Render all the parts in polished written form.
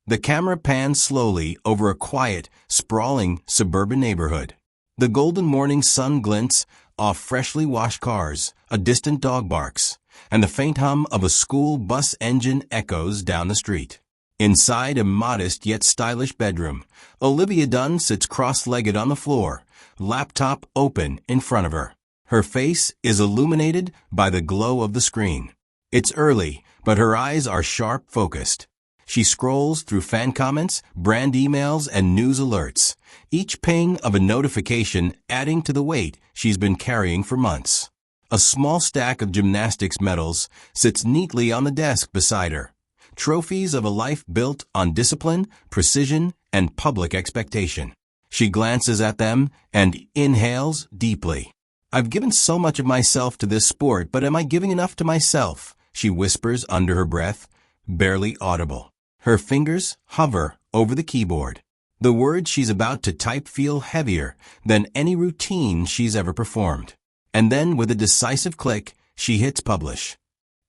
The camera pans slowly over a quiet, sprawling suburban neighborhood. The golden morning sun glints off freshly washed cars, a distant dog barks, and the faint hum of a school bus engine echoes down the street. Inside a modest yet stylish bedroom, Olivia Dunne sits cross-legged on the floor, laptop open in front of her. Her face is illuminated by the glow of the screen. It's early, but her eyes are sharp focused. She scrolls through fan comments, brand emails, and news alerts, each ping of a notification adding to the weight she's been carrying for months. A small stack of gymnastics medals sits neatly on the desk beside her, trophies of a life built on discipline, precision, and public expectation. She glances at them and inhales deeply. "I've given so much of myself to this sport, but am I giving enough to myself?" she whispers under her breath, barely audible. Her fingers hover over the keyboard. The words she's about to type feel heavier than any routine she's ever performed. And then, with a decisive click, she hits publish.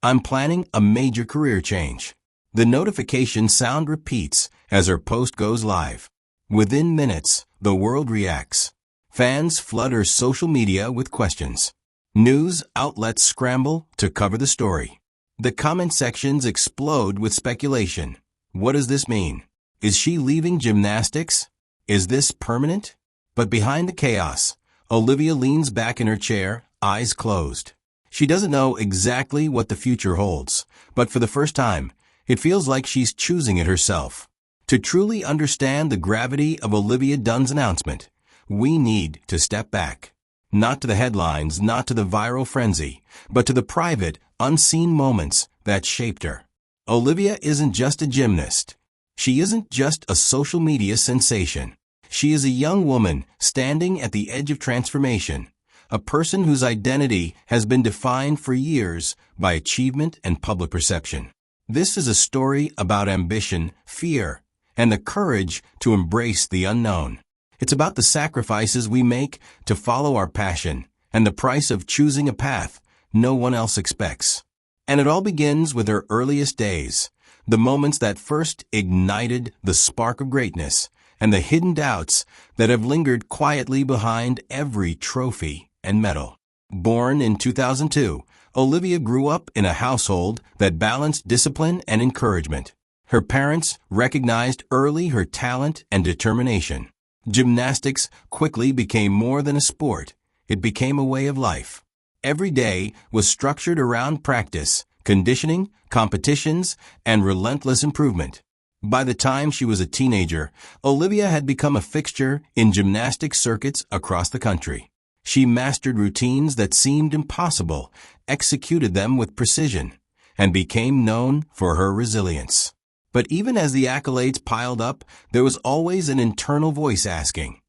"I'm planning a major career change." The notification sound repeats as her post goes live. Within minutes, the world reacts. Fans flood her social media with questions. News outlets scramble to cover the story. The comment sections explode with speculation. What does this mean? Is she leaving gymnastics? Is this permanent? But behind the chaos, Olivia leans back in her chair, eyes closed. She doesn't know exactly what the future holds, but for the first time, it feels like she's choosing it herself. To truly understand the gravity of Olivia Dunne's announcement, we need to step back. Not to the headlines, not to the viral frenzy, but to the private, unseen moments that shaped her. Olivia isn't just a gymnast. She isn't just a social media sensation. She is a young woman standing at the edge of transformation, a person whose identity has been defined for years by achievement and public perception. This is a story about ambition, fear, and the courage to embrace the unknown. It's about the sacrifices we make to follow our passion and the price of choosing a path no one else expects. And it all begins with her earliest days, the moments that first ignited the spark of greatness, and the hidden doubts that have lingered quietly behind every trophy and medal. Born in 2002, Olivia grew up in a household that balanced discipline and encouragement. Her parents recognized early her talent and determination. Gymnastics quickly became more than a sport. It became a way of life. Every day was structured around practice, conditioning, competitions, and relentless improvement. By the time she was a teenager, Olivia had become a fixture in gymnastics circuits across the country. She mastered routines that seemed impossible, executed them with precision, and became known for her resilience. But even as the accolades piled up, there was always an internal voice asking,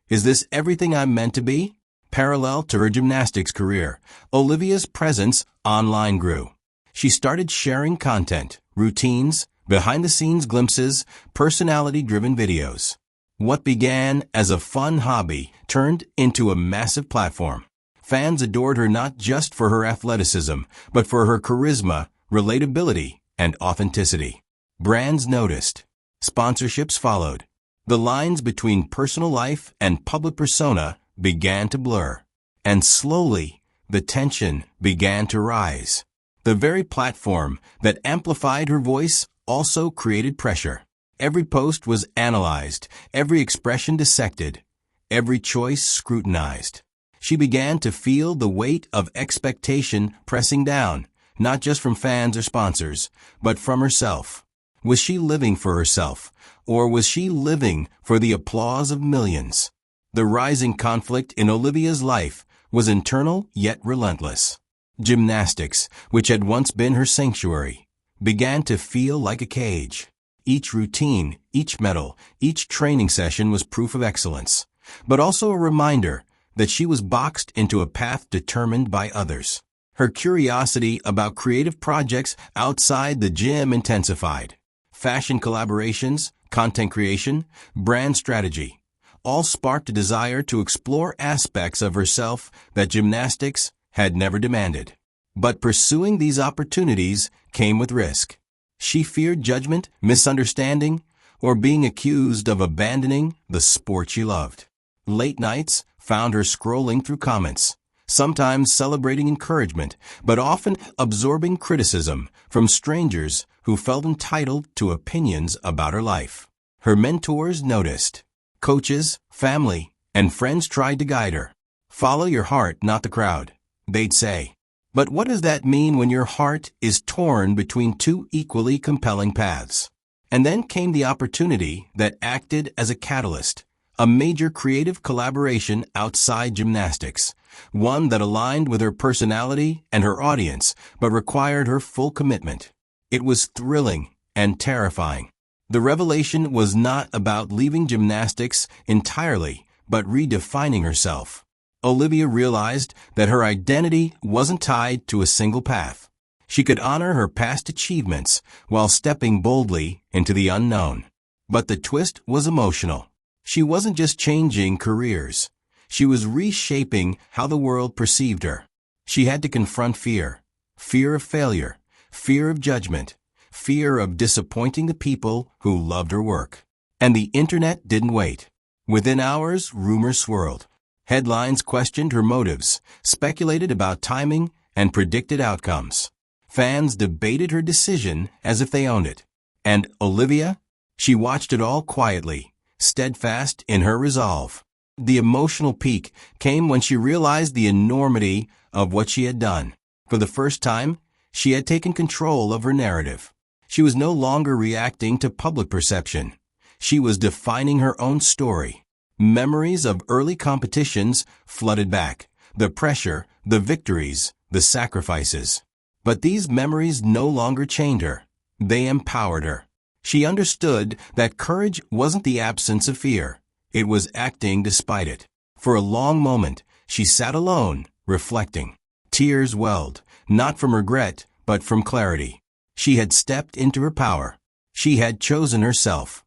"Is this everything I'm meant to be?" Parallel to her gymnastics career, Olivia's presence online grew. She started sharing content, routines, behind-the-scenes glimpses, personality-driven videos. What began as a fun hobby turned into a massive platform. Fans adored her not just for her athleticism, but for her charisma, relatability, and authenticity. Brands noticed. Sponsorships followed. The lines between personal life and public persona began to blur. And slowly, the tension began to rise. The very platform that amplified her voice also created pressure. Every post was analyzed, every expression dissected, every choice scrutinized. She began to feel the weight of expectation pressing down, not just from fans or sponsors, but from herself. Was she living for herself, or was she living for the applause of millions? The rising conflict in Olivia's life was internal yet relentless. Gymnastics, which had once been her sanctuary, began to feel like a cage. Each routine, each medal, each training session was proof of excellence, but also a reminder that she was boxed into a path determined by others. Her curiosity about creative projects outside the gym intensified. Fashion collaborations, content creation, brand strategy, all sparked a desire to explore aspects of herself that gymnastics had never demanded. But pursuing these opportunities came with risk. She feared judgment, misunderstanding, or being accused of abandoning the sport she loved. Late nights found her scrolling through comments, sometimes celebrating encouragement, but often absorbing criticism from strangers who felt entitled to opinions about her life. Her mentors noticed. Coaches, family, and friends tried to guide her. Follow your heart, not the crowd, they'd say. But what does that mean when your heart is torn between two equally compelling paths? And then came the opportunity that acted as a catalyst, a major creative collaboration outside gymnastics, one that aligned with her personality and her audience, but required her full commitment. It was thrilling and terrifying. The revelation was not about leaving gymnastics entirely, but redefining herself. Olivia realized that her identity wasn't tied to a single path. She could honor her past achievements while stepping boldly into the unknown. But the twist was emotional. She wasn't just changing careers. She was reshaping how the world perceived her. She had to confront fear. Fear of failure. Fear of judgment. Fear of disappointing the people who loved her work. And the internet didn't wait. Within hours, rumors swirled. Headlines questioned her motives, speculated about timing, and predicted outcomes. Fans debated her decision as if they owned it. And Olivia? She watched it all quietly, steadfast in her resolve. The emotional peak came when she realized the enormity of what she had done. For the first time, she had taken control of her narrative. She was no longer reacting to public perception. She was defining her own story. Memories of early competitions flooded back. The pressure, the victories, the sacrifices. But these memories no longer chained her. They empowered her. She understood that courage wasn't the absence of fear. It was acting despite it. For a long moment, she sat alone, reflecting. Tears welled, not from regret, but from clarity. She had stepped into her power. She had chosen herself.